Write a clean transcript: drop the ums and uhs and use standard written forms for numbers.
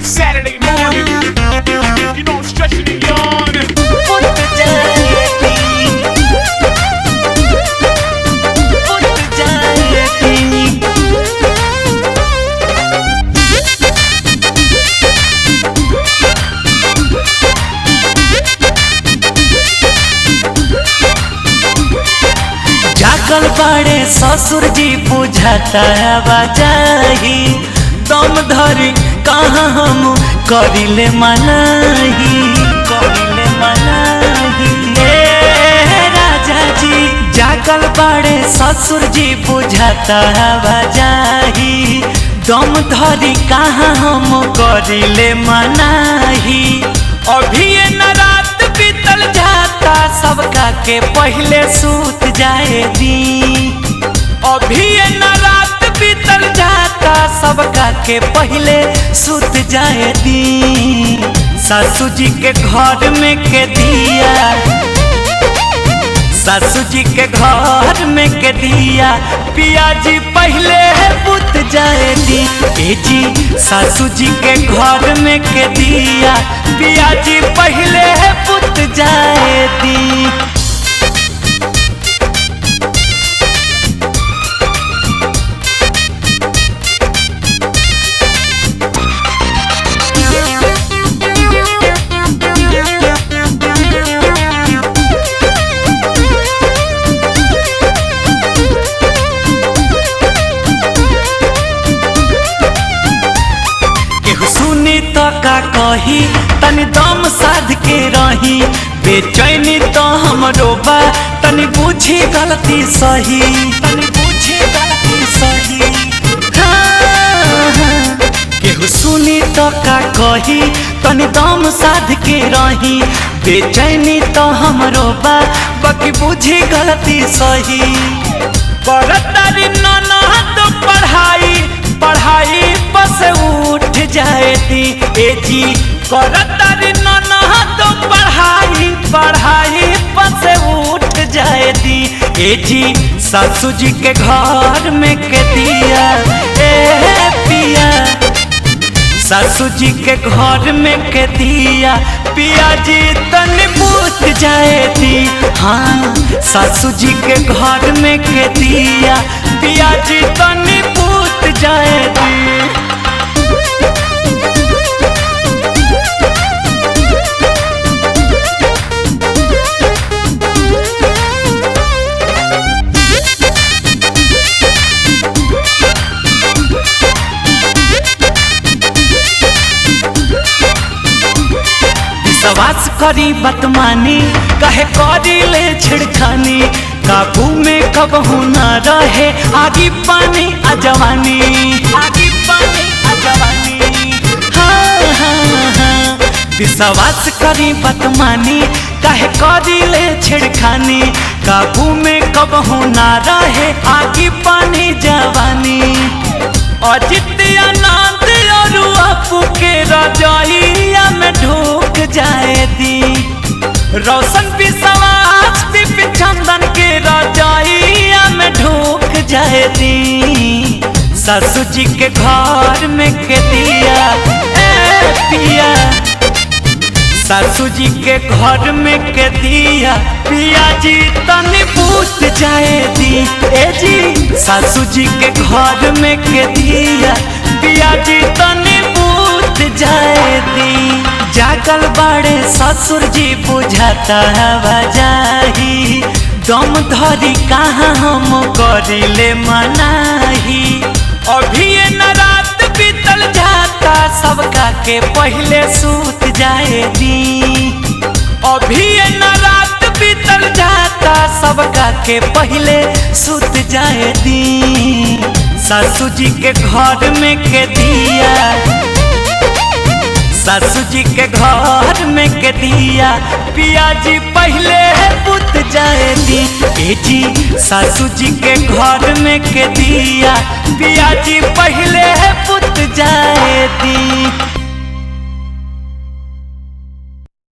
Saturday morning, you know I'm stretching and yawning. जागल बड़े ससुर जी बुझाता आवाजाही दम धरी कहाँ हम करिले मनाही राजा जी जागल बड़े ससुर जी बुझाता आवाजाही दम धरी कहाँ हम करिले मनाही अभी ये न रात बीतल जाता सबका के पहले सूत जाए दी अभी ये न रात बीतल जाता सबका के पहले सूत जाए दी सासू जी के घर में के दिया सासू जी के घर में के दिया पिया जी पहले बुत जाए दी ए जी सासू जी के घर में के दिया पिया जी पहले बुत जाए दी। तो का कही तनी दम साध के रही बेचैनी तो हमरो बा तनी बुझी गलती सही केहू सुनी तो का कही तनी दम साध के रही बेचैनी तो हमरो बा बाकी बुझी गलती सही करतारी नाना तो पढ़ाई बस उठ जाए दी ए जी करतारी नाना तो पढ़ाई बस उठ जाए दी ए जी सासू जी के घर में के दिया ए पिया सासू जी के घर में के दिया पिया जी तनी बुझ जाए दी हाँ सासू जी के घर में के दिया पिया जी तनी बुझ जाए दी। विश्वास करी बतमानी कहे करी ले छिड़खानी काबू में कबहू न रहे आगी पानी अजवानी हाँ। विश्वास करी बतमानी कहे करी ले छिड़खानी काबू में कबहू न रहे आगी पानी जवानी अजित आनंद और आपू के रजाइया में ढूक जाए दी रोशन विश्वास विपिन चंदन के रजाइया में ढूक जाए दी सासू जी के घर में के दिया ए पिया सासू जी के घर में के दिया पिया जी तनी पूछ जाए दी ए जी सासू जी के घर में के दिया पिया जी तनी पूछ जाए दी जागल बड़े ससुर जी बुझाता आवाजाही दम धरी कहाँ हम करिले मनाही अभी ये न रात बीतल जाता सबका के पहले सूत जाए दी अभी ये न रात बीतल जाता सबका के पहले सूत जाए दी सासू जी के घर में के दिया सासू जी के घर में के दिया पिया जी पहले बुत जाए दी ए जी सासू जी के घर में के दिया पिया जी पहले बुत जाए दी।